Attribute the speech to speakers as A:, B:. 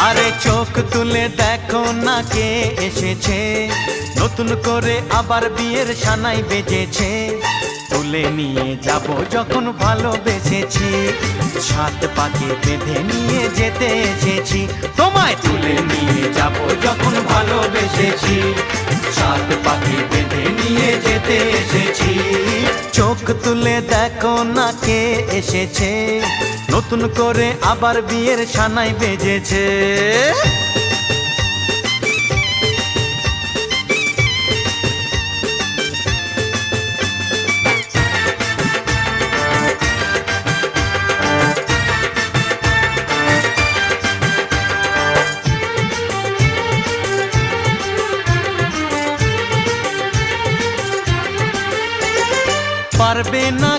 A: আরে চোখ তুলে দেখো না কে এসেছে, নতুন করে আবার বিয়ের সানাই বেজেছে। তুলে নিয়ে যাব যখন ভালোবেসেছি, সাত পাকে বেঁধে নিয়ে যেতে এসেছি। তোমায় তুলে নিয়ে যাব যখন ভালোবেসেছি, সাত পাকে বেঁধে নিয়ে যেতে এসেছি। চোখ তুলে দেখো না কে এসেছে, নতুন করে আবার বিয়ের সানাই বেজেছে। পারবে না